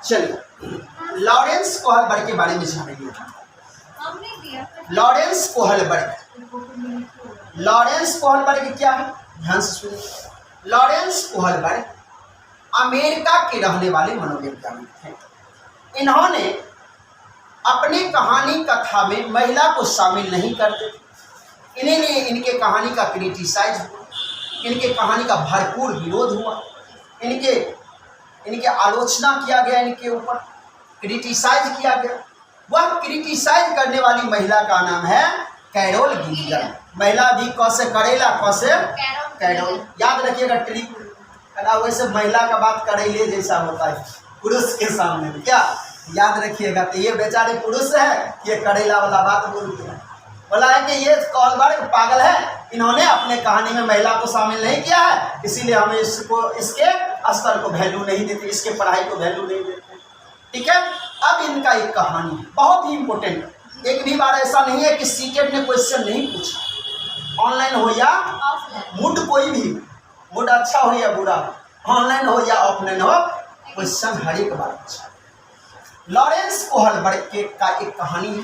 चलिए Lawrence Kohlberg के बारे में जानेंगे। लॉरेंस कोहलबर्ग क्या है, ध्यान से सुनिए। लॉरेंस कोहलबर्ग अमेरिका के रहने वाले मनोवैज्ञानिक हैं। इन्होंने अपनी कहानी कथा में महिला को शामिल नहीं करते थे। इन्हें इनके कहानी का क्रिटिसाइज हुआ, इनके कहानी का भरपूर विरोध हुआ, इनके आलोचना किया गया, इनके ऊपर क्रिटिसाइज किया गया। वह क्रिटिसाइज करने वाली महिला का नाम है कैरोल गिलिगन। महिला भी कौसे करेला कौसे कैरोल, याद रखिएगा ट्रिक। वैसे महिला का बात करेले जैसा होता है पुरुष के सामने, क्या याद रखिएगा। तो ये बेचारे पुरुष है, ये करेला वाला बात बोलते हैं। बोला है कि ये कोहलबर्ग पागल है, इन्होंने अपने कहानी में महिला को शामिल नहीं किया है, इसीलिए हमें इसके स्तर को वैल्यू नहीं देते, इसके पढ़ाई को वैल्यू नहीं देते। ठीक है, अब इनका एक कहानी है बहुत ही इंपॉर्टेंट। एक भी बार ऐसा नहीं है कि सीटेट ने क्वेश्चन नहीं पूछा, ऑनलाइन हो या मूड, कोई भी मूड अच्छा हो या बुरा, ऑनलाइन हो या ऑफलाइन हो, क्वेश्चन हर एक बार पूछा। लॉरेंस कोहलबर्ग का एक कहानी है।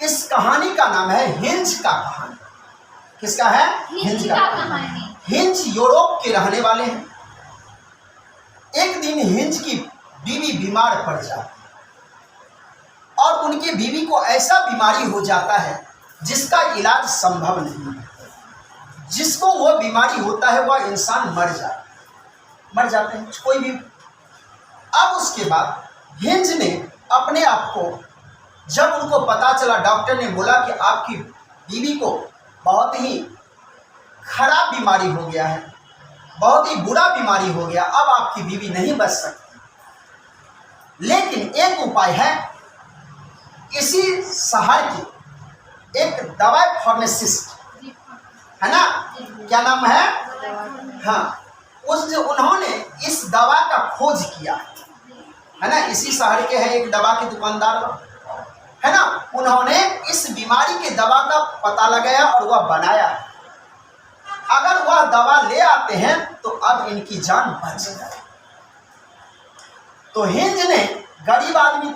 इस कहानी का नाम है हिंज का कहानी। किसका है? हिंज का कहानी। हिंज यूरोप के रहने वाले हैं। एक दिन हिंज की बीवी बीमार पड़ जाती है और उनकी बीवी को ऐसा बीमारी हो जाता है जिसका इलाज संभव नहीं है। जिसको वह बीमारी होता है वह इंसान मर जाते हैं कोई भी। अब उसके बाद हिंज ने अपने आप को, जब उनको पता चला, डॉक्टर ने बोला कि आपकी बीवी को बहुत ही खराब बीमारी हो गया है, बहुत ही बुरा बीमारी हो गया, अब आपकी बीवी नहीं बच सकती। लेकिन एक उपाय है, इसी शहर की एक दवाई फार्मासिस्ट है ना, क्या नाम है? हाँ, उन्होंने इस दवा का खोज किया है ना, इसी शहर के हैं, एक दवा के दुकानदार है ना, उन्होंने इस बीमारी के दवा का पता लगाया और वह बनाया। अगर वह दवा ले आते हैं तो अब इनकी जान बच जाए। तो हिंज ने, गरीब आदमी,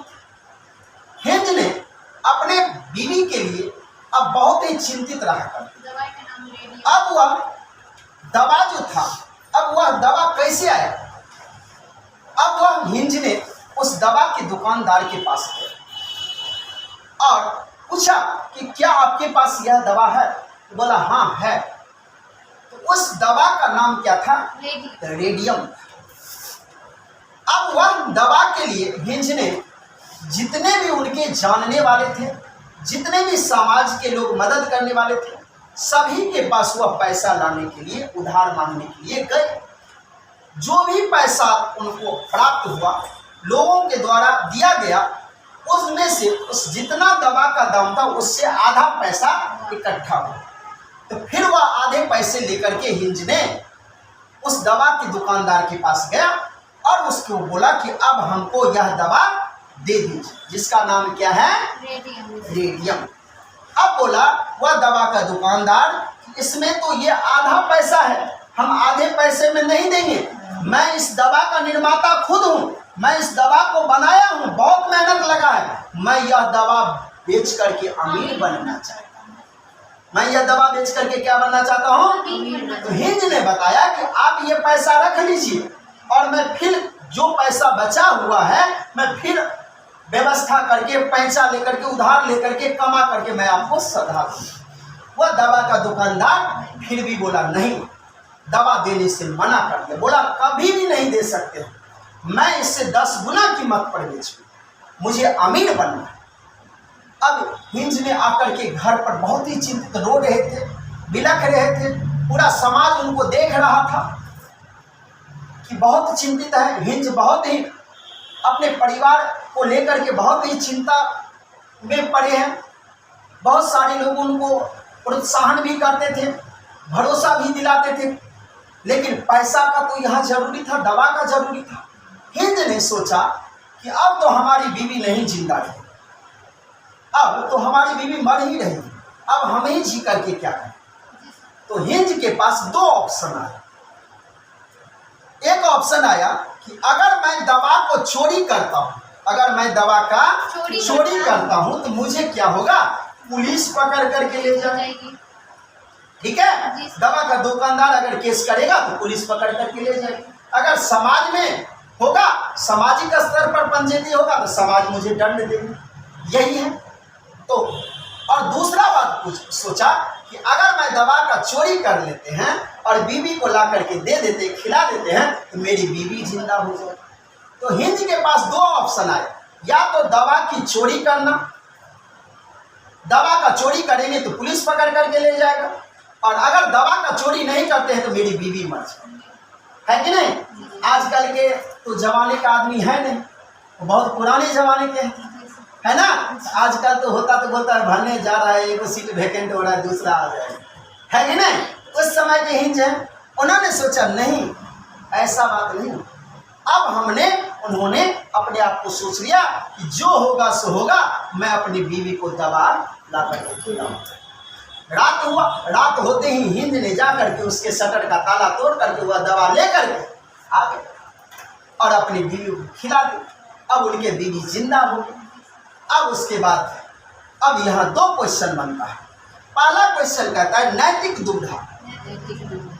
हिंज ने अपने बीवी के लिए अब बहुत ही चिंतित रहा करते। अब वह दवा जो था, अब वह दवा कैसे आया? अब वह हिंज ने उस दवा के दुकानदार के पास गया और पूछा कि क्या आपके पास यह दवा है? बोला हाँ है। तो उस दवा का नाम क्या था? रेडियम। अब वह दवा के लिए हिंज ने जितने भी उनके जानने वाले थे, जितने भी समाज के लोग मदद करने वाले थे, सभी के पास वह पैसा लाने के लिए, उधार मांगने के लिए गए। जो भी पैसा उनको प्राप्त हुआ, लोगों के द्वारा दिया गया, उसमें से उस जितना दवा का दाम था उससे आधा पैसा इकट्ठा हुआ। तो फिर वह आधे पैसे लेकर के हिंज ने उस दवा के दुकानदार के पास गया और उसको बोला कि अब हमको यह दवा दे दीजिए, जिसका नाम क्या है? रेडियम। अब बोला वह दवा का दुकानदार, इसमें तो ये आधा पैसा है, हम आधे पैसे में नहीं देंगे, मैं इस दवा का निर्माता खुद हूँ, मैं इस दवा को बनाया हूँ, बहुत मेहनत लगा है, मैं यह दवा बेच करके अमीर बनना चाहता हूँ, मैं यह दवा बेच करके क्या बनना चाहता हूँ? तो हिंज ने बताया कि आप ये पैसा रख लीजिए और मैं फिर जो पैसा बचा हुआ है मैं फिर व्यवस्था करके, पैसा लेकर के, उधार लेकर के, कमा करके मैं आपको सधा दूँ। वह दवा का दुकानदार फिर भी बोला नहीं, दवा देने से मना कर दिया। बोला कभी भी नहीं दे सकते, मैं इससे 10 गुना कीमत पर बेचूं, मुझे अमीर बनना है। अब हिंज ने आकर के घर पर बहुत ही चिंतित रो रहे थे, बिलख रहे थे, पूरा समाज उनको देख रहा था कि बहुत चिंतित है। हिंज बहुत ही अपने परिवार को लेकर के बहुत ही चिंता में पड़े हैं। बहुत सारे लोग उनको प्रोत्साहन भी करते थे, भरोसा भी दिलाते थे, लेकिन पैसा का तो यहाँ जरूरी था, दवा का जरूरी था। हिंद ने सोचा कि अब तो हमारी बीवी नहीं जिंदा रही, अब तो हमारी बीवी मर ही रही, अब हम ही जी करके क्या करें। तो हिंज के पास 2 ऑप्शन आए। एक ऑप्शन आया कि अगर मैं दवा को चोरी करता हूँ, अगर मैं दवा का चोरी करता हूँ तो मुझे क्या होगा, पुलिस पकड़ करके ले जाएगी। ठीक है, दवा का दुकानदार अगर केस करेगा तो पुलिस पकड़ करके ले जाएगी। अगर समाज में होगा, सामाजिक स्तर पर पंचायती होगा तो समाज मुझे दंड देगी। यही है। तो और दूसरा बात कुछ सोचा कि अगर मैं दवा का चोरी कर लेते हैं और बीवी को ला करके दे देते, खिला देते हैं तो मेरी बीवी जिंदा हो जाए। तो हिंज के पास दो ऑप्शन आए, या तो दवा की चोरी करना, दवा का चोरी करेंगे तो पुलिस पकड़ करके ले जाएगा, और अगर दवा का चोरी नहीं करते हैं तो मेरी बीवी मर जाए, है कि नहीं। आजकल के तो जमाने का आदमी है नहीं, बहुत पुराने जमाने के हैं, है ना। आजकल तो होता तो बोलता है भरने जा रहा है, एक सीट वैकेंट हो रहा है, दूसरा आ जाएगा, है कि नहीं। उस समय के हिंज है, उन्होंने सोचा नहीं, ऐसा बात नहीं। अब उन्होंने अपने आप को सोच लिया कि जो होगा सो होगा, मैं अपनी बीवी को दवा ला करके खिलाऊंगा। रात हुआ, रात होते ही हिंद ने जा करके उसके शटर का ताला तोड़ करके वह दवा ले करके आ गए और अपनी बीवी को खिला दी। अब उनके बीवी जिंदा हो गई। अब उसके बाद अब यहाँ दो क्वेश्चन बनता है। पहला क्वेश्चन कहता है नैतिक दुविधा।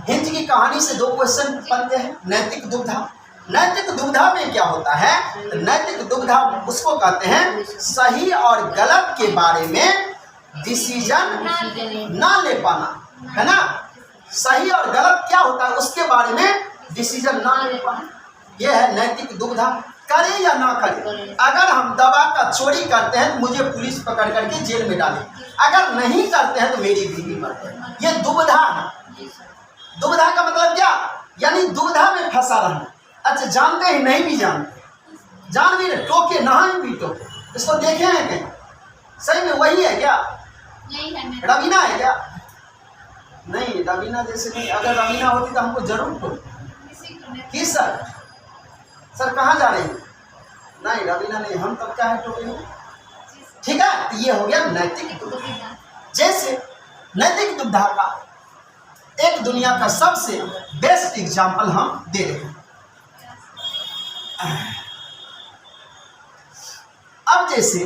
हिंज की कहानी से दो क्वेश्चन बनते हैं। नैतिक दुविधा, नैतिक दुविधा में क्या होता है, नैतिक दुविधा उसको कहते हैं सही और गलत के बारे में डिसीजन ना ले पाना, है ना। सही और गलत क्या होता है उसके बारे में डिसीजन ना ले पाना, यह है नैतिक दुविधा। करें या ना करें, अगर हम दवा का चोरी करते हैं तो मुझे पुलिस पकड़ करके जेल में डाले, अगर नहीं करते हैं तो मेरी बीवी मर जाए। ये दुविधा है। दुविधा का मतलब क्या, यानी दुविधा में फंसा रहना। अच्छा, जानते हैं नहीं भी जानते, जान भी रहे, टोके नहा भी टोके, इसको देखे हैं कहीं, सही में वही है क्या, रवीना है क्या, नहीं रवीना जैसे नहीं। अगर रवीना होती तो हमको जरूर टोके। किस सर कहाँ जा रहे हैं, नहीं रवीना नहीं, हम तब क्या है टोके। ठीक है, तो ये हो गया नैतिक दुविधा। जैसे नैतिक दुविधा का एक दुनिया का सबसे बेस्ट एग्जाम्पल हम दे रहे हैं। अब जैसे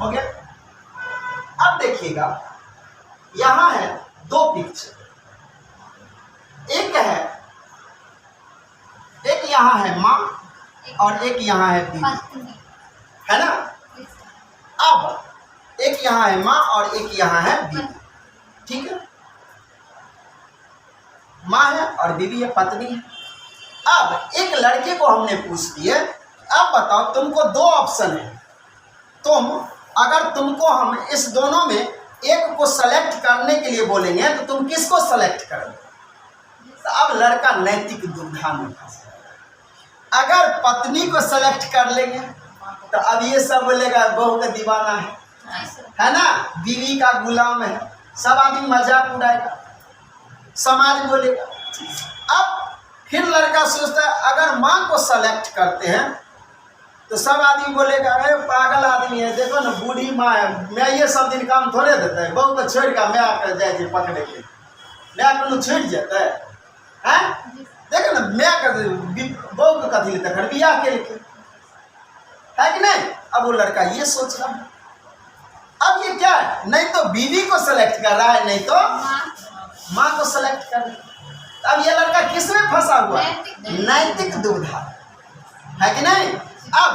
हो गया। अब देखिएगा यहां है दो पिक्चर, एक यहां है माँ और एक यहां है बीवी, है ना। अब एक यहां है माँ और एक यहां है बीवी, ठीक है। माँ है और बीवी है, पत्नी है। अब एक लड़के को हमने पूछ लिया, अब बताओ तुमको दो ऑप्शन है, अगर तुमको हम इस दोनों में एक को सेलेक्ट करने के लिए बोलेंगे तो तुम किसको सेलेक्ट करोगे। तो अब लड़का नैतिक दुविधा में फंसा। अगर पत्नी को सेलेक्ट कर लेंगे तो अब ये सब बोलेगा बहू का दीवाना है ना, बीवी का गुलाम है, सब आदमी मजाक उड़ाएगा, समाज बोलेगा। अब फिर लड़का सोचता है अगर माँ को सेलेक्ट करते हैं तो सब आदमी बोलेगा अरे पागल आदमी है, देखो ना बूढ़ी माँ है, मैं ये सब दिन काम थोड़े देता है, बहू को छोड़ कर मैं आकर जाए पकड़े के, मैं को छूट जाता है, देखो ना मैं कर बहू को कथी लेता घर बिया के लेके, है कि नहीं। अब वो लड़का ये सोच रहा है। अब ये क्या है, नहीं तो बीवी को सेलेक्ट कर रहा है, नहीं तो माँ को सेलेक्ट कर रहा है। अब ये लड़का किस में फंसा हुआ है, नैतिक दुविधा, है कि नहीं। अब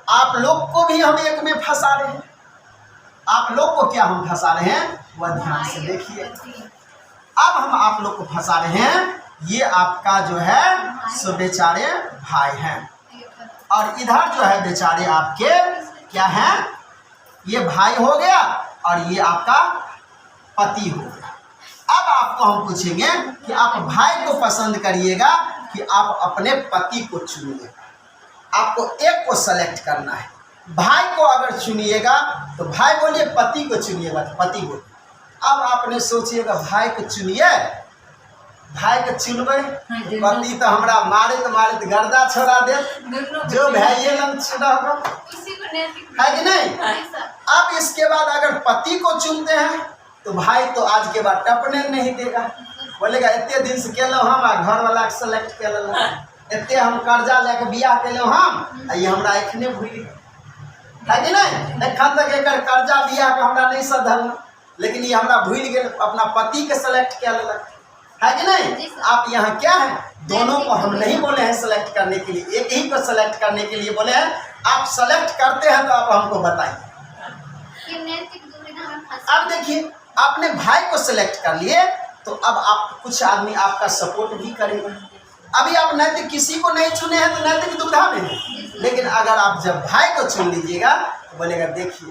आप लोग को भी हम एक में फंसा रहे हैं। आप लोग को क्या हम फंसा रहे हैं, वह ध्यान से देखिए। अब हम आप लोग को फंसा रहे हैं, ये आपका जो है सो बेचारे भाई हैं, और इधर जो है बेचारे आपके क्या हैं, ये भाई हो गया और ये आपका पति हो गया। अब आपको हम पूछेंगे कि आप भाई को पसंद करिएगा कि आप अपने पति को चुनिएगा। आपको एक को सेलेक्ट करना है, भाई को अगर चुनिएगा तो भाई बोलिए, पति को चुनिएगा तो पति बोलिए। अब आपने सोचिएगा भाई को चुनिए, भाई के चुनबे पति तो हमरा मारे गर्दा छोड़ा दे, जो भाइये लंग छुड़ा होगा, है कि नहीं। अब इसके बाद अगर पति को चुनते हैं तो भाई तो आज के बाद टपने नहीं देगा, बोलेगा इतने दिन से केलो हम घर वाला के सेलेक्ट कर लेना, इतने हम कर्जा लेके बियाह केलो हम, ये हमरा एखने भूल है कि नहीं। एखन तक एक कर्जा बियाह के हमरा नहीं सधल, लेकिन ये हमरा भूल गए, अपना पति के सेलेक्ट कर लेलक, है कि नहीं। आप यहाँ क्या है, दोनों को हम नहीं बोले हैं सेलेक्ट करने के लिए, एक ही को सेलेक्ट करने के लिए बोले हैं। आप सेलेक्ट करते हैं तो आप हमको बताइए। अब देखिए, आपने भाई को सेलेक्ट कर लिए तो अब आप कुछ आदमी आपका सपोर्ट भी करेगा। अभी आप नैतिक किसी को नहीं चुने हैं तो नैतिक दुविधा में है, लेकिन अगर आप जब भाई को चुन लीजिएगा तो बोलेगा देखिए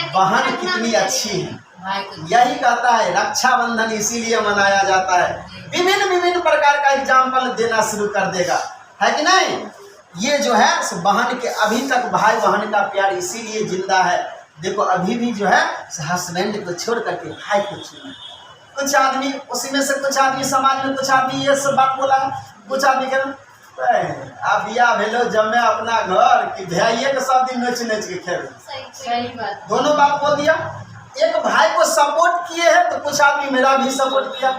बहन कितनी अच्छी है। यही कहता है रक्षाबंधन इसीलिए मनाया जाता है, विभिन्न प्रकार का एग्जाम्पल देना शुरू कर देगा, है कि नहीं। ये जो है बहन के, अभी तक भाई बहन का प्यार इसीलिए जिंदा है। देखो अभी भी जो है हस्बैंड को छोड़ करके भाई को चुना। कुछ आदमी उसी में से, कुछ आदमी समाज में, कुछ आदमी ये सब बात बोला है, कुछ आदमी कह अब बिया भेलो जब मैं अपना घर कि भाइये के सब दिन नच के खेल, दोनों बात बोल दिया। एक भाई को सपोर्ट किए हैं तो कुछ आदमी मेरा भी सपोर्ट किया,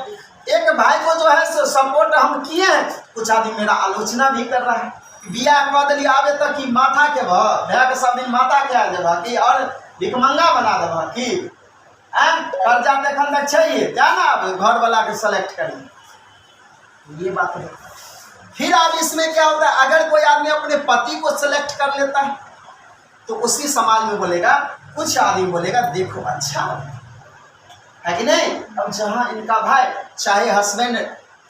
एक भाई को जो है सपोर्ट हम किए हैं, कुछ आदमी मेरा आलोचना भी कर रहा है। बिया कह दिली आबे तक कि माथा के भैया के सब दिन माथा के आ जाबा कि और भिकमंगा बना देबा कि कर्जा देखन तक चाहिए जाना, अब घर वाला के सेलेक्ट करिए, ये बात है। फिर अब इसमें क्या होता है, अगर कोई आदमी अपने पति को सेलेक्ट कर लेता है तो उसी समाज में बोलेगा, कुछ आदमी बोलेगा देखो अच्छा है कि नहीं। अब जहाँ इनका भाई चाहे हस्बैंड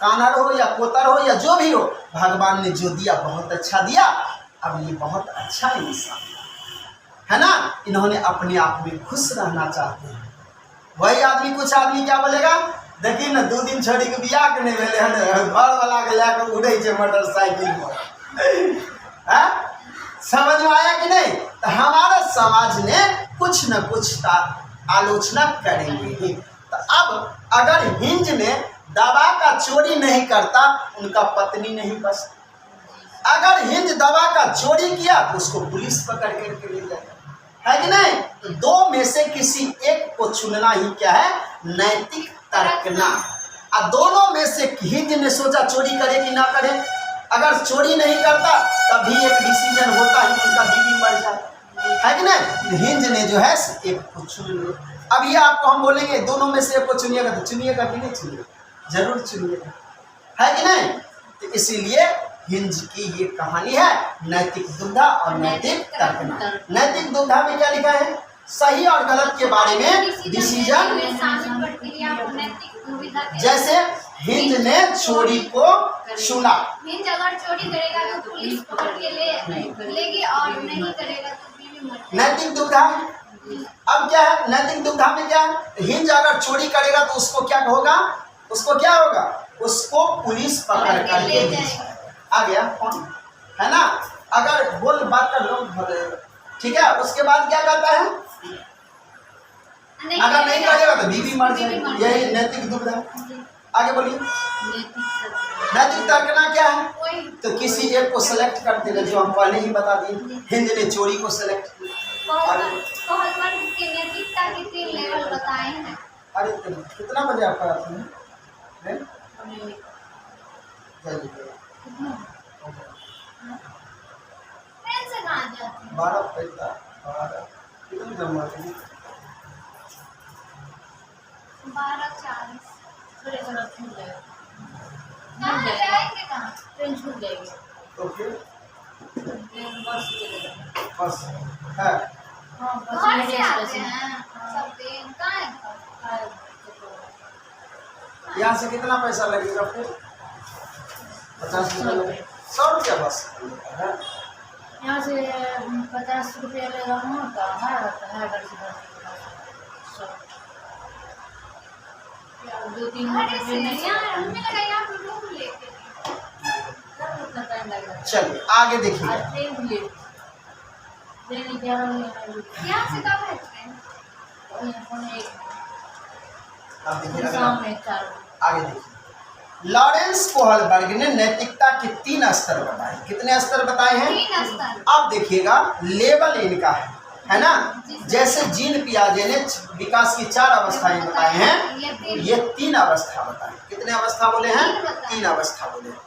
कानर हो या कोतर हो या जो भी हो, भगवान ने जो दिया बहुत अच्छा दिया, अब ये बहुत अच्छा इंसान है ना, इन्होंने अपने आप में खुश रहना चाहते हैं। वही आदमी, कुछ आदमी क्या बोलेगा, देखिए ना 2 दिन छोड़ी के बियाह के नहीं भेले हैं, घर वाला के लेकर उड़े मोटरसाइकिल पर, समझ में आया कि नहीं। तो हमारा समाज ने कुछ न कुछ आलोचना करेंगे ही। तो अब अगर हिंज ने दवा का चोरी नहीं करता, उनका पत्नी नहीं बचती। अगर हिंज दवा का चोरी किया तो उसको पुलिस पकड़ करके ले जाएगा, है कि नहीं। तो 2 में से किसी एक को चुनना ही क्या है, नैतिक तर्कना। और दोनों में से हिंज ने सोचा चोरी करे कि ना करे, अगर चोरी नहीं करता तभी एक डिसीजन होता है कि उनका बीवी मर जाए, है कि नहीं। हिंज ने जो है एक को चुन लिया। अब ये आपको हम बोलेंगे दोनों में से एक को चुनिएगा तो चुनिएगा कि नहीं चुनिएगा, जरूर चुनिएगा, है कि नहीं। तो इसीलिए हिंज की ये कहानी है, नैतिक दुविधा और नैतिक तर्कना। नैतिक दुविधा में क्या लिखा है, सही और गलत के बारे में डिसीजन। जैसे हिंद ने चोरी को चुना, हिंद अगर चोरी करेगा तो पुलिस पकड़ के लेगी और नहीं करेगा तो बीवी मर जाएगी। नैतिक दुविधा। अब क्या है नैतिक दुविधा में, क्या है, हिंद अगर चोरी करेगा तो उसको क्या होगा, उसको क्या होगा, उसको पुलिस पकड़ कर ले जाएगी। आ गया कौन है ना। अगर बोल बात कर लो, ठीक है। उसके बाद क्या करता है, अगर नहीं करेगा तो बीवी मर जाएगी, यही नैतिक दुविधा। आगे बोलिए। नैतिक तर्कना क्या है, तो किसी एक को सेलेक्ट कर देगा, जो हम पहले ही बता दिए, हिंद ने चोरी को सेलेक्ट किया। नैतिकता के 3 लेवल बताए हैं। अरे कितना बजे आपका आती है, 12 कितनी जमा थी, 12:40। ट्रेन छूट जाएगी तो फिर बस बस है। घर से आते हैं सब दिन, कहाँ है? यहाँ से कितना पैसा लगेगा फिर, 50 रुपया लगेगा, 100 रुपया बस है। यहाँ से 50 रुपया लेगा वहाँ का, हमारा रहता है घर से 2-3 चलिए आगे देखिए। ट्रेन 11 बजे यहाँ से कब है ट्रेन? अब देखिए शाम में 4 आगे देखिए, लॉरेंस कोहलबर्ग ने नैतिकता के 3 स्तर बताए। कितने स्तर बताए हैं? 3 स्तर। अब देखिएगा लेवल इनका है ना। जैसे जीन पियाजे ने विकास की 4 अवस्थाएं बताए हैं, ये 3 अवस्था बताए। कितने अवस्था बोले हैं? 3 अवस्था बोले हैं।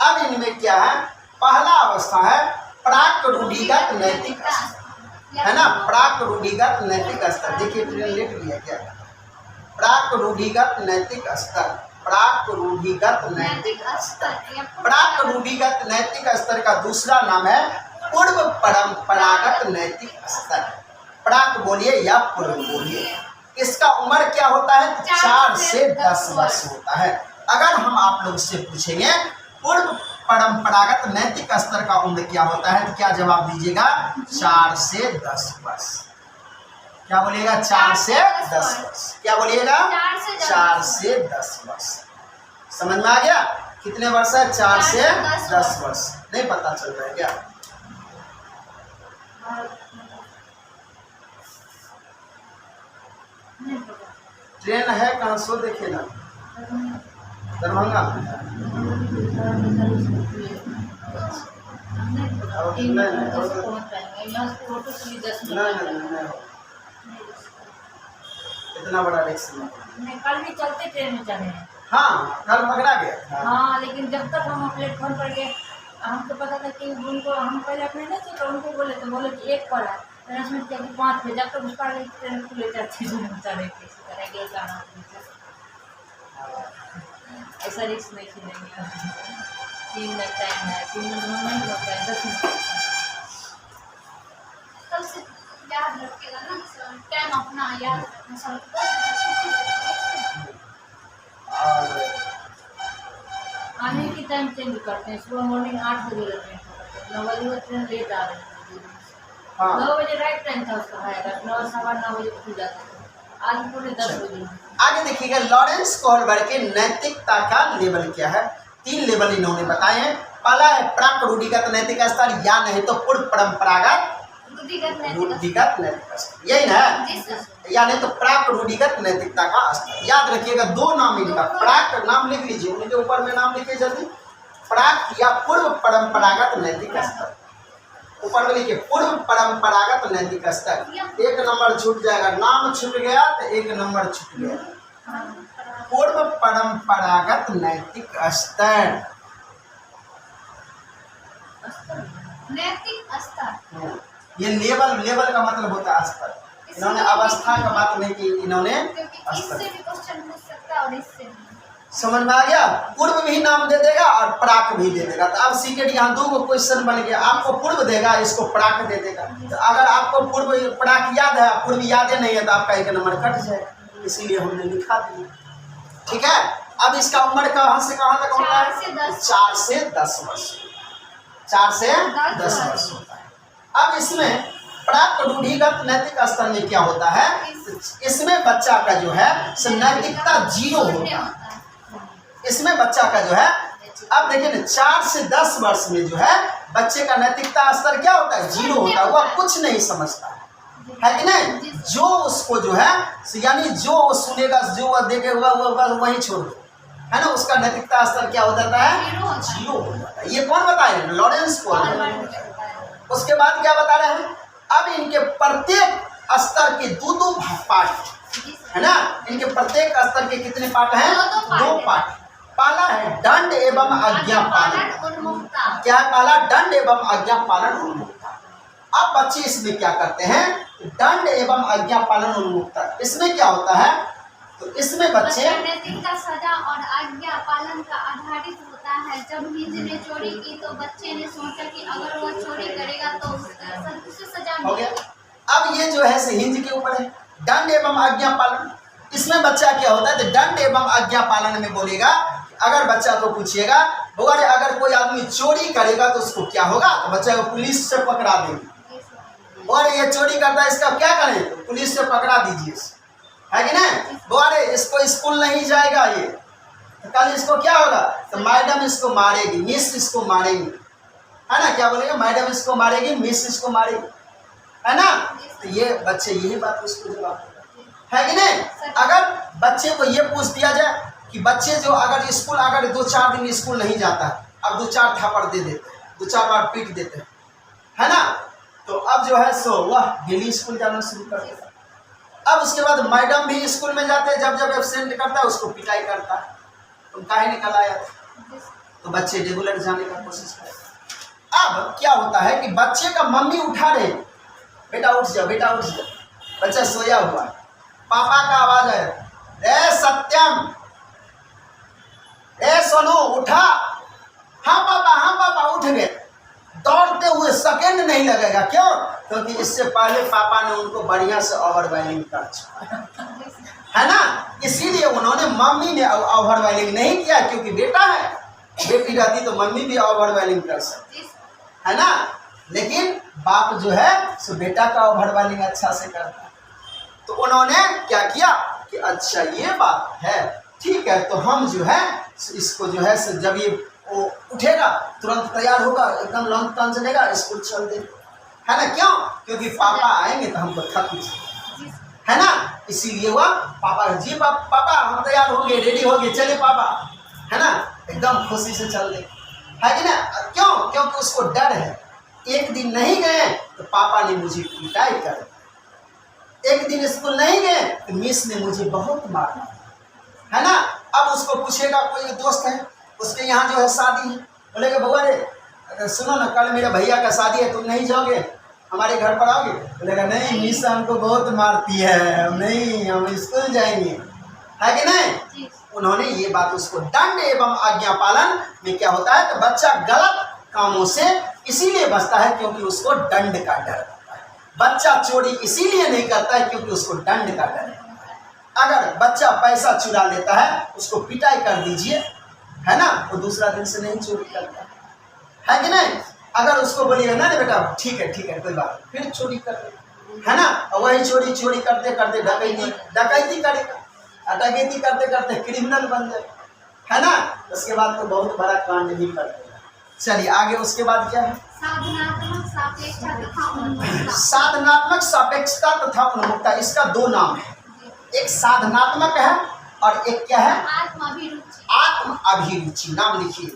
अब इनमें क्या है? पहला अवस्था है प्राक रूढ़िगत नैतिक स्तर, है ना। प्राक रूढ़िगत नैतिक स्तर, देखिए ट्रेन लेट लिया क्या? प्राक रूढ़िगत नैतिक स्तर, प्राक रूढ़िगत नैतिक स्तर। प्राक रूढ़िगत नैतिक स्तर का दूसरा नाम है पूर्व परंपरागत नैतिक स्तर। प्राक बोलिए या पूर्व बोलिए। इसका उम्र क्या होता है? 4 से 10 वर्ष होता है। अगर हम आप लोग से पूछेंगे पूर्व परंपरागत नैतिक स्तर का उम्र क्या होता है, तो क्या जवाब दीजिएगा? 4 से 10 वर्ष। क्या बोलिएगा? 4 से 10 वर्ष। क्या बोलिएगा? 4 से 10 वर्ष। समझ में आ गया? कितने वर्ष है? 4 से 10 वर्ष। नहीं पता चल रहा है क्या? ट्रेन है कहाँ सो देखे ना, दरभंगा। इतना बड़ा रिक्स नहीं, कल भी चलते ट्रेन में चले हैं। हाँ, कल पकड़ा गया। हाँ, लेकिन जब तक हम प्लेटफॉर्म पर गए हमको पता था कि उनको, हम पहले अपने नहीं थे तो उनको बोले कि 1 पर है, अनाउंसमेंट किया कि 5 पे। जब तक उस पर ट्रेन खुले चढ़ते चढ़े थे, इसी तरह के गाना ऐसा रिक्स नहीं खेलेंगे। 3 मिनट टाइम है, 3 मिनट में नहीं होता है, 10 मिनट। सबसे याद रखेगा ना टाइम अपना याद रखना सब। और आने की टाइम चेंज करते हैं। सुबह मॉर्निंग 8 बजे ट्रेन पकड़ते हैं, 9 बजे वो ट्रेन लेट आ रही है। हाँ, 9 बजे राइट टाइम था उसका, आएगा 9 सवा 9 बजे खुल जाता है। आज पूरे 10 बजे। आगे देखिएगा लॉरेंस कोहलबर्ग के नैतिकता का लेवल क्या है। 3 लेवल इन्होंने बताए हैं। पहला है प्राक रूढ़िगत नैतिक स्तर, या नहीं तो पूर्व परंपरागत रूढ़िगत नैतिक स्तर, यही ना है। या नहीं तो प्राक रूढ़िगत नैतिकता का स्तर। याद रखिएगा 2 नाम इनका। प्राक नाम लिख लीजिए, उनके ऊपर में नाम लिखिए जल्दी। प्राक या पूर्व परंपरागत नैतिक स्तर, ऊपर में लिखिए पूर्व परंपरागत नैतिक स्तर। 1 नंबर छूट जाएगा, नाम छूट गया तो 1 नंबर छूट गया। पूर्व परंपरागत नैतिक स्तर, नैतिक स्तर। ये लेवल का मतलब होता है स्तर। इन्होंने अवस्था का बात नहीं की, इन्होंने क्योंकि इससे भी क्वेश्चन पूछ सकता है और इससे भी। समझ में आ गया? पूर्व भी नाम दे देगा और प्राक भी दे देगा। तो अब सीकेट यहाँ 2 क्वेश्चन बन गया। आपको पूर्व देगा, इसको प्राक दे देगा। तो अगर आपको पूर्व प्राक याद है, पूर्व याद नहीं है, तो आपका 1 नंबर कट जाएगा। इसीलिए हमने लिखा दिया। ठीक है। अब इसका उम्र कहाँ से कहाँ तक होता है? 4 से 10 वर्ष। 4 से 10 वर्ष होता है। अब इसमें प्राक रूढ़िगत नैतिक स्तर में क्या होता है? इसमें बच्चा का जो है नैतिकता 0 होता है। इसमें बच्चा का जो है, अब देखिए ना, 4 से 10 वर्ष में जो है बच्चे का नैतिकता स्तर क्या होता है? 0 होता है। वह कुछ नहीं समझता है कि नहीं। जो उसको जो है, यानी जो वो सुनेगा, जो वह देखेगा, वही छोड़ दो, है ना। उसका नैतिकता स्तर क्या हो जाता है? 0 हो जाता है। ये कौन बताए? Lawrence Kohlberg. उसके बाद क्या बता रहे हैं? अब इनके प्रत्येक स्तर के 2 पार्ट है ना। इनके प्रत्येक स्तर के कितने पार्ट हैं? 2 पार्ट। पहला है दंड एवं आज्ञा पालन। क्या है पहला? दंड एवं आज्ञा पालन उन्मुक्ता। अब बच्चे इसमें क्या करते हैं? दंड एवं आज्ञा पालन उन्मुक्ता। इसमें क्या होता है? तो इसमें बच्चे नैतिकता सजा और आज्ञा पालन का आधारित होता है। जब हिंज ने चोरी की तो बच्चे ने सोचा कि अगर वह चोरी करेगा तो उसे सजा हो गया। अब ये जो है हिंज के ऊपर है, दंड एवं आज्ञा पालन। इसमें बच्चा क्या होता है? तो दंड एवं आज्ञा पालन में बोलेगा, अगर बच्चा को पूछिएगा अगर कोई आदमी चोरी करेगा तो उसको क्या होगा? तो बच्चा को पुलिस से पकड़ा देंगे। और ये चोरी करता है, इसका क्या करें? तो पुलिस से पकड़ा दीजिए, है कि नहीं? बोले इसको स्कूल नहीं जाएगा, ये तो कल इसको क्या होगा? तो मैडम इसको मारेगी, मिस इसको मारेगी, है ना। क्या बोलेगा? मैडम इसको मारेगी, मिस इसको मारेगी। है ना। तो ये बच्चे यही बात उसको जवाब देते हैं, है कि नहीं। अगर बच्चे को ये पूछ दिया जाए कि बच्चे जो अगर स्कूल अगर 2-4 दिन स्कूल नहीं जाता, अब 2-4 थप्पड़ दे देते हैं, 2-4 बार पीट देते हैं, है ना। तो अब जो है सो वह डेली स्कूल जाना शुरू कर देता है। अब उसके बाद मैडम भी स्कूल में जाते हैं, जब जब एब्सेंट करता है उसको पिटाई करता है, तुम काहे निकल आया था। तो बच्चे रेगुलर जाने का कोशिश करते। अब क्या होता है कि बच्चे का मम्मी उठा रहे, बेटा उठ जाओ, बेटा उठ जाओ, बच्चा सोया हुआ है, पापा का आवाज है, रे सत्यम, रे सोनू उठा, हाँ पापा उठ गए। दौड़ते हुए सेकंड नहीं लगेगा, क्यों? क्योंकि इससे पहले पापा ने उनको बढ़िया से ओवरवेलिंग कर चुका है ना। इसीलिए उन्होंने मम्मी ने ओवरवेलिंग नहीं किया, क्योंकि बेटा है, बेटी रहती तो मम्मी भी ओवरवेलिंग कर सकती है ना। लेकिन बाप जो है सो बेटा का ओवरवेलिंग अच्छा से करता है। तो उन्होंने क्या किया कि अच्छा ये बात है, ठीक है, तो हम जो है इसको जो है जब ये वो उठेगा तुरंत तैयार होगा, एकदम लंच टन चलेगा, स्कूल चल दे, है ना। क्यों? क्योंकि पापा आएंगे तो हमको थक है ना। इसीलिए हुआ पापा जी पापा हम तैयार हो गए, रेडी हो गए, चले पापा, है ना, एकदम खुशी से चल दे, है कि ना। क्यों? क्योंकि उसको डर है, एक दिन नहीं गए तो पापा ने मुझे पिटाई कर, एक दिन स्कूल नहीं गए तो मिस ने मुझे बहुत मारा, है ना। अब उसको पूछेगा, कोई दोस्त है उसके यहाँ जो है शादी है, बोलेगा बउआ रे सुनो ना, कल मेरे भैया का शादी है, तुम नहीं जाओगे, हमारे घर पर आओगे? बोलेगा नहीं, मिस हमको बहुत मारती है, हम नहीं, हम स्कूल जाएंगे, है कि नहीं। उन्होंने ये बात उसको दंड एवं आज्ञा पालन में क्या होता है, तो बच्चा गलत कामों से इसीलिए बचता है क्योंकि उसको दंड का डर होता है। बच्चा चोरी इसीलिए नहीं करता है क्योंकि उसको दंड का डर है। अगर बच्चा पैसा चुरा लेता है, उसको पिटाई कर दीजिए, है ना, वो दूसरा दिन से नहीं चोरी करता है कि नहीं। अगर उसको बोलिएगा ना बेटा ठीक है कोई बात, फिर चोरी कर, है ना। और वही चोरी करते करते डकैती करेगा, डकैती करते करते क्रिमिनल बन जाए, है ना। उसके बाद तो बहुत बड़ा कांड भी कर देगा। चलिए आगे, उसके बाद क्या है, साधनात्मक सापेक्षता तथा उन्मुखता। इसका 2 नाम है, एक साधनात्मक है और एक क्या है, आत्म अभिरुचि। नाम लिखिए,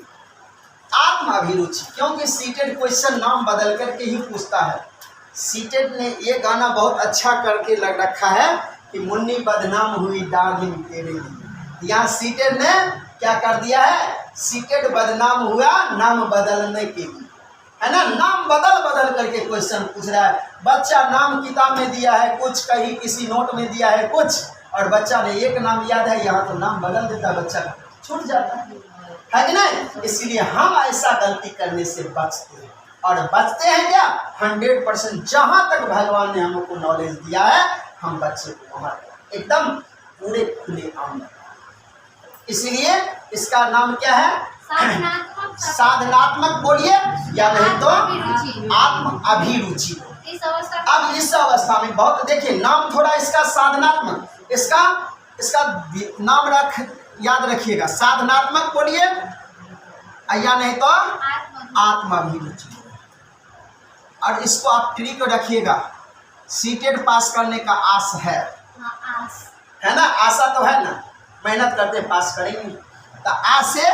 आत्म अभिरुचि, क्योंकि सीटेड क्वेश्चन नाम बदल करके ही पूछता है। सीटेड ने ये गाना बहुत अच्छा करके लग रखा है कि मुन्नी बदनाम हुई डार्लिंग तेरे लिए। यहाँ सीटेड ने क्या कर दिया है, सीटेड बदनाम हुआ नाम बदलने के लिए, है ना। नाम बदल करके क्वेश्चन पूछ रहा है। बच्चा नाम किताब में दिया है कुछ, कहीं किसी नोट में दिया है कुछ, और बच्चा ने एक नाम याद है, यहाँ तो नाम बदल देता है, बच्चा छूट जाता है कि नहीं। इसलिए हम ऐसा गलती करने से बचते हैं, और बचते हैं क्या 100%। जहाँ तक भगवान ने हमको नॉलेज दिया है, हम बच्चे को वहाँ एकदम पूरे खुले आम। इसलिए इसका नाम क्या है, साधनात्मक बोलिए, या नहीं तो आत्म अभिरुचि। अब इस अवस्था में बहुत देखिए, नाम थोड़ा इसका साधनात्मक, इसका नाम याद रखिएगा, साधनात्मक बोलिए या नहीं तो आत्म अभिरुचि। और इसको आप ट्रिक रखिएगा, सीटेड पास करने का आस है ना, आशा तो है ना, मेहनत करते पास करेंगे। तो आ से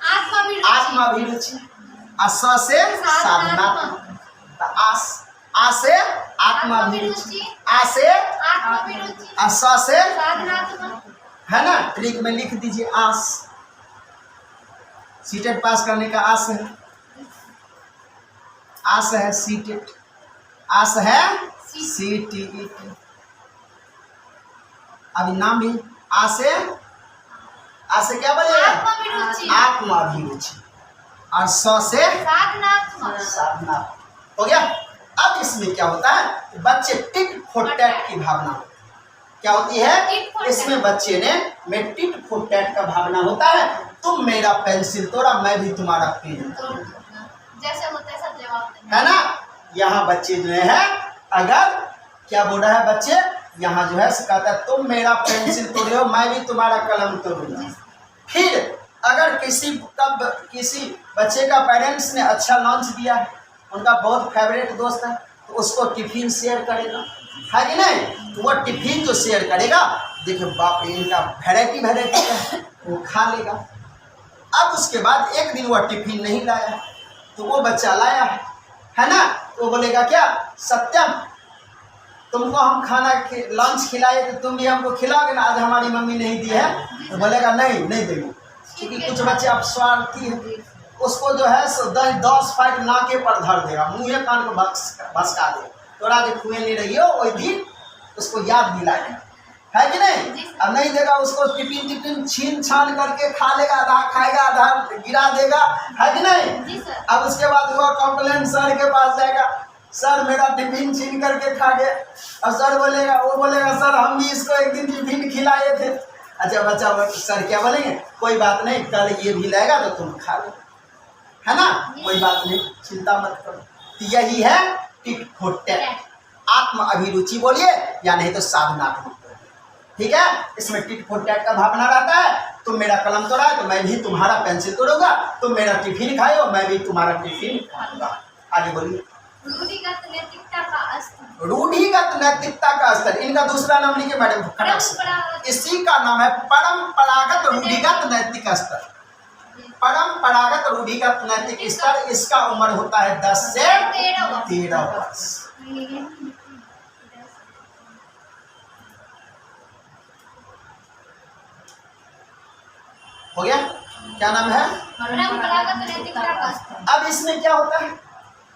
आत्म अभिरुचि, आशा से साधनात्मक, तो आ से आत्म अभिरुचि, आ से आशा से, है ना। ट्रिक में लिख दीजिए आस, सीटेड पास करने का आस है, आस है सीटेड, आस है CTET। अभी नाम भी आसे क्या बोलेगा, आत्म अभिरुचि, और स से साधनात्मक हो गया। अब इसमें क्या होता है, बच्चे टिट फॉर टैट की भावना क्या होती है, इसमें बच्चे में टिट फॉर टैट का भावना होता है। तुम मेरा पेंसिल तोड़ा, मैं भी तुम्हारा पेन, जैसे होता है सब जवाब, है ना। यहाँ बच्चे जो है, अगर क्या बोल रहा है बच्चे, यहाँ जो है कहता है तुम मेरा पेंसिल तोड़े हो, मैं भी तुम्हारा कलम तोड़ूंगा। फिर अगर किसी बच्चे का पेरेंट्स ने अच्छा लंच दिया है, उनका बहुत फेवरेट दोस्त है, तो उसको टिफिन शेयर करेगा, है कि नहीं? तो वह टिफिन जो शेयर करेगा, देखिए बाप रे इनका वैरायटी का है, वो खा लेगा। अब उसके बाद एक दिन वह टिफिन नहीं लाया, तो वो बच्चा लाया है ना, तो वो बोलेगा क्या, सत्यम तुमको हम खाना लंच खिलाए तो तुम भी हमको खिलाओगे ना, आज हमारी मम्मी नहीं दी है? तो बोलेगा नहीं देंगे, क्योंकि कुछ बच्चे अब स्वार्थी हैं, उसको जो है 10 फाइट नाके पर धर देगा, मुँह कान को भसका दे, तोरा जो खुए नहीं रही हो वही दिन उसको याद दिलाए, है कि नहीं? अब नहीं देगा उसको टिफिन छीन छान करके खा लेगा, आधा खाएगा आधा गिरा देगा, है कि नहीं? अब उसके बाद वो कंप्लेंट सर के पास जाएगा, सर मेरा टिफिन छीन करके खा गया। अब सर बोलेगा सर हम भी इसको एक दिन टिफिन खिलाए थे। अच्छा बच्चा, सर क्या बोलेंगे, कोई बात नहीं, कल ये भी लाएगा तो तुम खा लो, है ना, कोई बात नहीं, चिंता मत करो। तो यही है टिट फॉर टैट, आत्म अभिरुचि बोलिए या नहीं तो साधनात्मक, ठीक है? इसमें टिट फॉर टैट का भावना रहता है, तुम मेरा कलम तोड़ा तो मैं भी तुम्हारा पेंसिल तोड़ूंगा, तुम मेरा टिफिन खाए हो मैं भी तुम्हारा टिफिन खाऊंगा। आगे बोलिए। रूढ़िगत नैतिकता का स्तर, रूढ़िगत नैतिकता का स्तर, इनका दूसरा नाम लिखिए मैडम, इसी का नाम है परंपरागत रूढ़िगत नैतिक स्तर। परंपरागत रूढ़िगत नैतिक स्तर, इसका उम्र होता है 10 से 13 वर्ष। हो गया? क्या नाम है? परंपरागत नैतिकता का स्तर। अब इसमें क्या होता है,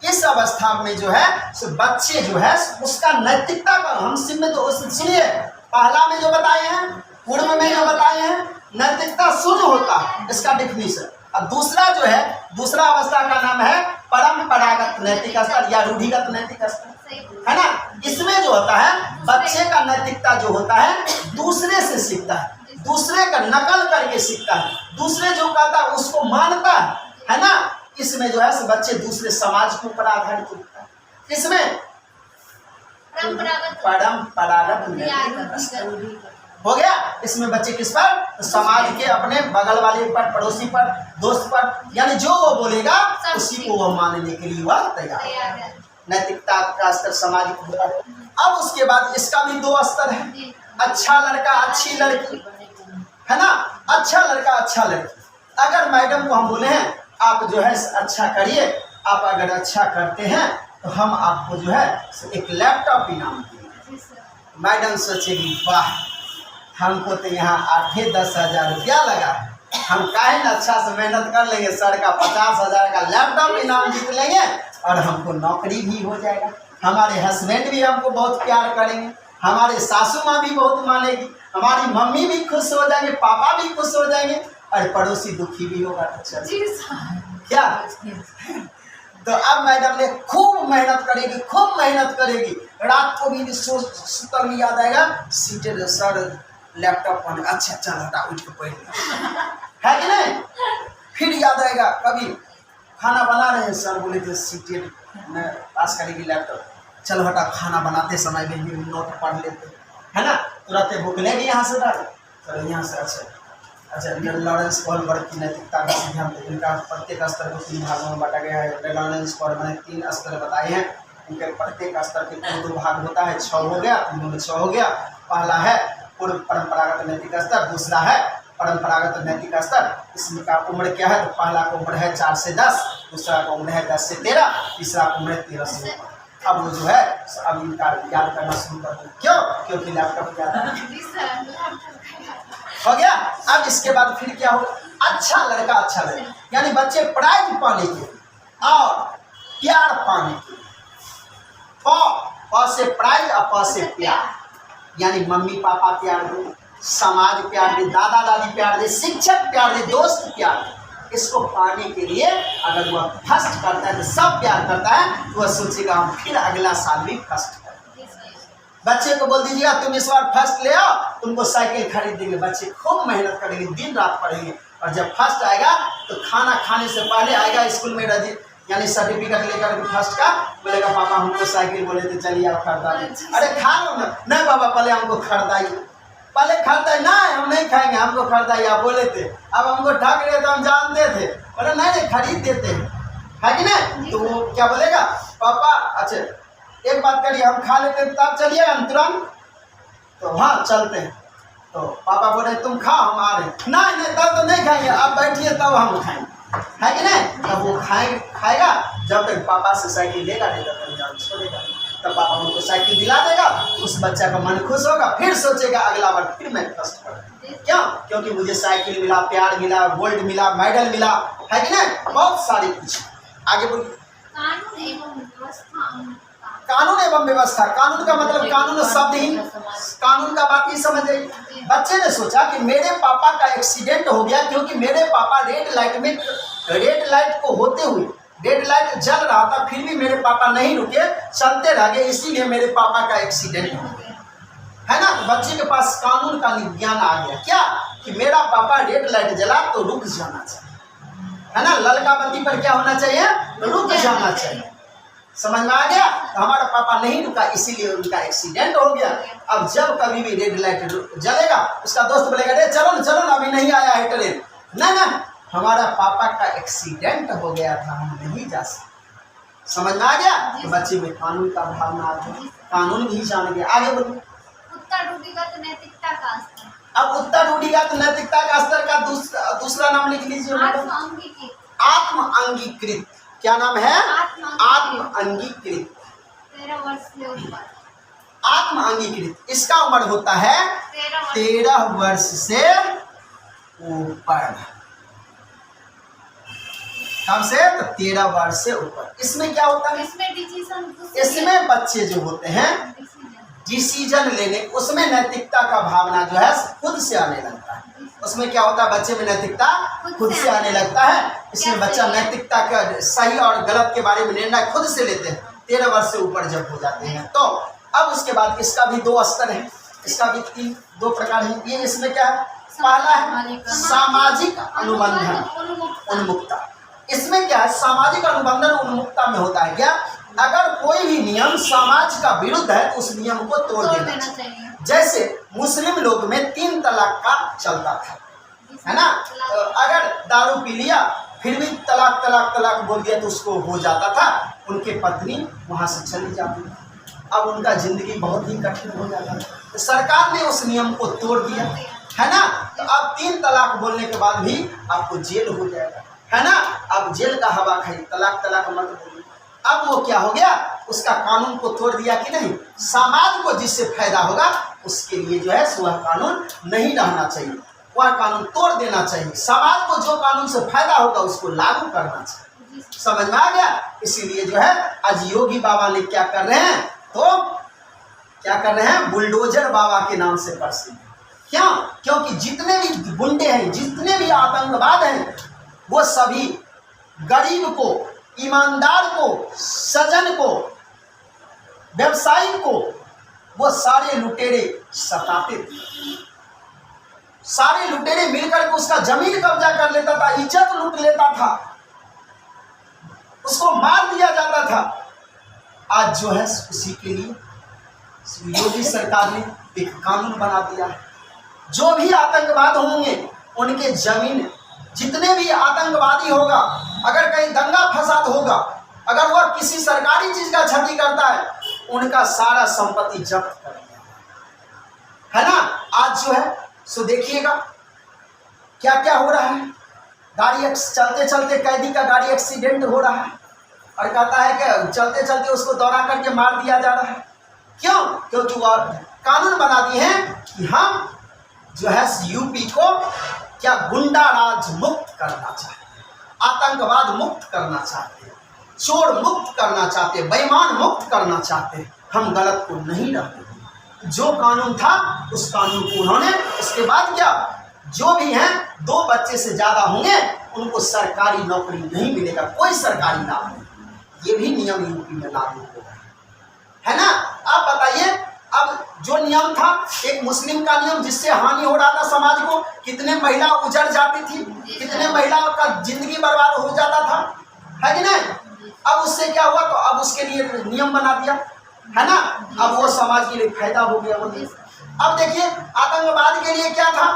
इस अवस्था में जो है बच्चे जो है उसका नैतिकता का, हम में तो सुनिए, पहला में जो बताए हैं, पूर्व में जो बताए हैं, नैतिकता शून्य होता है, इसका डिफिनीशन। और दूसरा जो है, दूसरा अवस्था का नाम है परंपरागत नैतिक स्तर या रूढ़िगत नैतिक स्तर, है ना? इसमें जो होता है बच्चे का नैतिकता जो होता है दूसरे से सीखता है, दूसरे का नकल करके सीखता है, दूसरे जो कहता है उसको मानता है ना? इसमें जो है बच्चे दूसरे समाज के ऊपर आधारित होता है। इसमें परंपरागत नैतिक स्तर हो गया। इसमें बच्चे किस पर, तो समाज के अपने बगल वाले पर, पड़ोसी पर, दोस्त पर, यानी जो वो बोलेगा उसी को वो मानने के लिए वह तैयार है। नैतिकता का स्तर सामाजिक होता है। अब उसके बाद इसका भी 2 स्तर है, अच्छा लड़का अच्छी लड़की, है ना? अच्छा लड़का अच्छा लड़की। अगर मैडम को हम बोले हैं आप जो है अच्छा करिए, आप अगर अच्छा करते हैं तो हम आपको जो है एक लैपटॉप इनाम देंगे। मैडम सोचेगी वाह, हमको तो यहाँ 8-10 हज़ार रुपया लगा, हम काहे न अच्छा से मेहनत कर लेंगे, सर का 50,000 का लैपटॉप इनाम जीत लेंगे और हमको नौकरी भी हो जाएगा, हमारे हस्बैंड भी हमको बहुत प्यार करेंगे, हमारे सासू माँ भी बहुत मानेगी, हमारी मम्मी भी खुश हो जाएंगे, पापा भी खुश हो जाएंगे और पड़ोसी दुखी भी होगा। अच्छा क्या? तो अब मैडम ने खूब मेहनत करेगी, रात को भी सुतल में याद आएगा, सीटेड सर लैपटॉप पर, अच्छा चल हटा उठ के पढ़, है कि नहीं? फिर याद आएगा कभी खाना बना रहे हैं, सर बोले थे सीटेड में पास करेगी लैपटॉप, चलो हटा खाना बनाते समय में नोट पढ़ लेते, है ना? तुरंत भूख लेगी यहाँ से, चलो यहाँ से। अच्छा लॉरेंस कोहलबर्ग की नैतिकता का सिद्धांत, इनका प्रत्येक स्तर को 3 भागों में बांटा गया है। लॉरेंस कोहलबर्ग ने 3 स्तर बताए हैं, इनके प्रत्येक स्तर के 2 भाग होता है, 6 हो गया, 3 में 6 हो गया। पहला है पूर्व परंपरागत नैतिक स्तर, दूसरा है परंपरागत नैतिक स्तर। इसका उम्र क्या है, तो पहला का उम्र है 4 से 10, दूसरा का उम्र है 10 से 13, तीसरा का उम्र है 13 से 15। अब वो जो है अब इनका याद करना शुरू कर दो, क्यों? क्योंकि लैपटॉप याद हो गया। अब इसके बाद फिर क्या हो, अच्छा लड़का अच्छा लड़की, यानी बच्चे प्राइज पाने के और प्यार पाने के, प से प्राइज और प से प्यार, यानी मम्मी पापा प्यार दे, समाज प्यार दे, दादा दादी प्यार दे, शिक्षक प्यार दे, दोस्त प्यार दे। इसको पाने के लिए अगर वह फर्स्ट करता है तो सब प्यार करता है, तो वह सोचेगा हम फिर अगला साल भी फर्स्ट करें। बच्चे को बोल दीजिएगा तुम इस बार फर्स्ट ले आओ, तुमको साइकिल खरीद देंगे। बच्चे खूब मेहनत करेंगे, दिन रात पढ़ेंगे, और जब फर्स्ट आएगा तो खाना खाने से पहले आएगा स्कूल में यानी सर्टिफिकेट लेकर फर्स्ट का, बोलेगा पापा हमको साइकिल बोले थे, चलिए आप खरीदाइए। अरे खा लो ना, नहीं पापा पहले हमको खरीदाइए, पहले खरीदाइए, नहीं हम नहीं खाएंगे, हमको खरीदाइए, आप बोले थे। अब हमको ठग रहे तो हम जानते थे, बोले नहीं खरीद देते हैं, है कि नहीं? तो वो क्या बोलेगा, पापा अच्छा एक बात करिए, हम खा लेते हैं तब चलिएगा ना तुरंत? तो हाँ चलते हैं। तो पापा बोले तुम खाओ हम आ रहे हैं। नहीं तब तो नहीं खाएंगे, आप बैठिए तब हम खाएंगे, है कि नहीं? तब वो खाएगा जब तक पापा से साइकिल लेगा नहीं तब तक जान छोड़ेगा। तब पापा उनको साइकिल दिला देगा, उस बच्चा का मन खुश होगा, फिर सोचेगा अगला बार फिर मैं फर्स्ट करूँ। क्यों? क्योंकि मुझे साइकिल मिला, प्यार मिला, गोल्ड मिला, मेडल मिला, है कि नहीं? बहुत सारी कुछ। आगे बोलिए। कानून एवं व्यवस्था, कानून का मतलब कानून शब्द ही कानून का बात ही समझ जाइए। बच्चे ने सोचा कि मेरे पापा का एक्सीडेंट हो गया क्योंकि मेरे पापा रेड लाइट को होते हुए, रेड लाइट जल रहा था फिर भी मेरे पापा नहीं रुके, चलते रह गए, इसीलिए मेरे पापा का एक्सीडेंट हो गया, है ना? तो बच्चे के पास कानून का ज्ञान आ गया, क्या कि मेरा पापा रेड लाइट जला तो रुक जाना चाहिए, है ना? ललका बत्ती पर क्या होना चाहिए? रुक जाना चाहिए। समझ में आ गया? तो हमारा पापा नहीं रुका इसीलिए उनका एक्सीडेंट हो गया। अब जब कभी भी रेड लाइट जलेगा उसका दोस्त बोलेगा रे चलो ना अभी नहीं आया है ट्रेन, ना हमारा पापा का एक्सीडेंट हो गया था, हम नहीं जा सकते। समझ में आ गया? तो बच्चे में कानून का भावना आ गया, कानून भी जान गया। आगे बोलिए। उत्तर डूबेगा तो नैतिकता का स्तर। अब उत्तर डूबेगा तो नैतिकता का स्तर का दूसरा नाम लिख लीजिए। आत्म अंगीकृत। क्या नाम है? आत्म अंगीकृत। 13 वर्ष से ऊपर। आत्म अंगीकृत, इसका उम्र होता है 13 वर्ष से ऊपर। कब से? तो 13 वर्ष से ऊपर। इसमें क्या होता है? इसमें बच्चे जो होते हैं डिसीजन लेने, उसमें नैतिकता का भावना जो है खुद से आने लगता है। उसमें क्या होता है? बच्चे में नैतिकता खुद से आने लगता है, इसमें बच्चा नैतिकता का सही और गलत के बारे में निर्णय खुद से लेते हैं 13 वर्ष से ऊपर जब हो जाते हैं। तो अब उसके बाद इसका भी 2 स्तर है, इसका भी 2 प्रकार है। ये इसमें क्या है? पहला है सामाजिक अनुबंधन उन्मुक्ता। इसमें क्या है? सामाजिक अनुबंधन उन्मुक्ता में होता है क्या? अगर कोई भी नियम समाज का विरुद्ध है तो उस नियम को तोड़ देना चाहिए। जैसे मुस्लिम लोग में 3 तलाक का चलता था, है ना? तो अगर दारू पी लिया फिर भी तलाक बोल दिया तो उसको हो जाता था, उनके पत्नी वहां से चली जाती थी, अब उनका जिंदगी बहुत ही कठिन हो जाता था। तो सरकार ने उस नियम को तोड़ दिया, है ना? तो अब 3 तलाक बोलने के बाद भी आपको जेल हो जाएगा, है ना? अब जेल का हवा खाई, तलाक मत बोलिए। अब वो क्या हो गया? उसका कानून को तोड़ दिया कि नहीं, समाज को जिससे फायदा होगा उसके लिए जो है वह कानून नहीं रहना चाहिए, वह कानून तोड़ देना चाहिए। समाज को जो कानून से फायदा होगा उसको लागू करना चाहिए। समझ में आ गया? इसीलिए जो है आज योगी बाबा ने क्या कर रहे हैं? तो क्या कर रहे हैं? बुलडोजर बाबा के नाम से प्रसिद्ध। क्यों? क्योंकि जितने भी गुंडे हैं, जितने भी आतंकवाद हैं, वो सभी गरीब को, ईमानदार को, सज्जन को, व्यवसायी को, वो सारे लुटेरे सताते थे। सारे लुटेरे मिलकर के उसका जमीन कब्जा कर लेता था, इज्जत लूट लेता था, उसको मार दिया जाता था। आज जो है उसी के लिए योगी सरकार ने एक कानून बना दिया है, जो भी आतंकवाद होंगे उनके जमीन, जितने भी आतंकवादी होगा, अगर कहीं दंगा फसाद होगा, अगर वह किसी सरकारी चीज का क्षति करता है, उनका सारा संपत्ति जब्त कर दिया, है ना? आज जो है सो देखिएगा क्या क्या हो रहा है। गाड़ी चलते चलते कैदी का गाड़ी एक्सीडेंट हो रहा है और कहता है कि चलते चलते उसको दौड़ा करके मार दिया जा रहा है। क्यों? क्योंकि वह कानून बना दिए हैं कि हम जो है यूपी को क्या गुंडा राज मुक्त करना चाहते, आतंकवाद मुक्त करना चाहते, चोर मुक्त करना चाहते, बेईमान मुक्त करना चाहते। हम गलत को नहीं रहते। जो कानून था उस कानून को उन्होंने, उसके बाद क्या, जो भी हैं 2 बच्चे से ज़्यादा होंगे उनको सरकारी नौकरी नहीं मिलेगा, कोई सरकारी लाभ नहीं। ये भी नियम यूपी में लागू हो रहा है ना? अब बताइए, अब जो नियम था एक मुस्लिम का नियम जिससे हानि हो रहा था समाज को, कितने महिला उजड़ जाती थी, कितने महिलाओं का जिंदगी बर्बाद हो जाता था, है कि नहीं? अब उससे क्या हुआ? तो अब उसके लिए नियम बना दिया, है ना? अब वो समाज के लिए फायदा हो गया। अब देखिए आतंकवाद के लिए क्या था?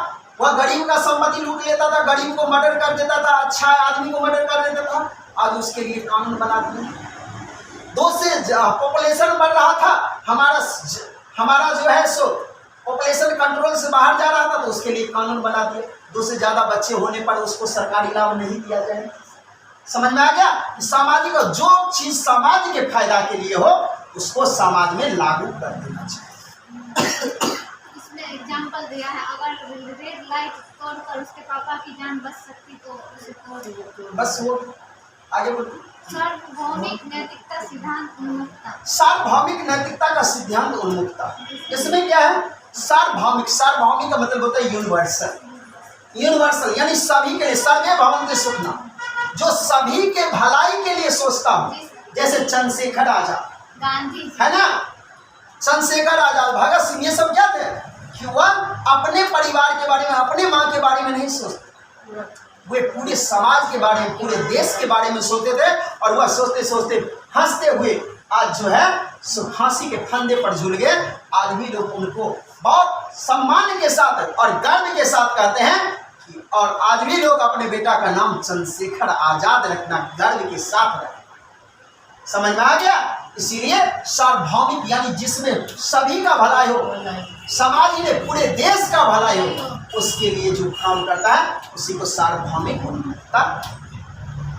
वह गरीब का संपत्ति लूट लेता था, गरीब को मर्डर कर देता था, अच्छा आदमी को मर्डर कर देता था। आज उसके लिए कानून बना दिया। 2 से पॉपुलेशन बढ़ रहा था, हमारा जो है सो पॉपुलेशन कंट्रोल से बाहर जा रहा था, तो उसके लिए कानून बना दिया 2 से ज़्यादा बच्चे होने पर उसको सरकारी लाभ नहीं दिया जाए। समझ में आ गया? सामाजिक जो चीज समाज के फायदा के लिए हो उसको समाज में लागू कर देना चाहिए। इसमें एग्जांपल दिया है, अगर रेड लाइट तोड़कर उसके पापा की जान बच सकती तो उसे तोड़ दो। बस वो आगे बोलो। सार्वभौमिक नैतिकता सिद्धांत उन्मुक्ता। सार्वभौमिक नैतिकता का सिद्धांत उन्मुक्ता, इसमें क्या है? सार्वभौमिक का मतलब होता है यूनिवर्सल, यानी सभी के लिए, सर्वे भवन्ति सुखिनः, जो सभी के भलाई के लिए सोचता हूँ। जैसे चंद्रशेखर आजाद, गांधी है ना, चंद्रशेखर आजाद, भगत सिंह, ये सब क्या थे कि वह अपने परिवार के बारे में, अपने माँ के बारे में नहीं सोचते, वे पूरे समाज के बारे में, पूरे देश के बारे में सोचते थे। और वह सोचते सोचते हंसते हुए आज जो है सो फांसी के फंदे पर झूल गए। आज भी लोग उनको बहुत सम्मान के साथ और गर्व के साथ कहते हैं कि, और आज भी लोग अपने बेटा का नाम चंद्रशेखर आजाद रखना गर्व के साथ रखें। समझ में आ गया? इसीलिए सार्वभौमिक यानी जिसमें सभी का भलाई हो, समाज ही नहीं पूरे देश का भलाई हो, उसके लिए जो काम करता है उसी को सार्वभौमिक उन्मुक्ता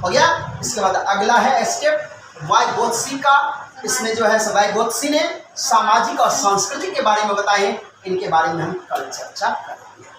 हो गया। इसके बाद अगला है स्टेप वाइगोत्स्की का। इसमें जो है वाइगोत्स्की ने सामाजिक और सांस्कृतिक के बारे में बताए, इनके बारे में हम कल चर्चा करेंगे।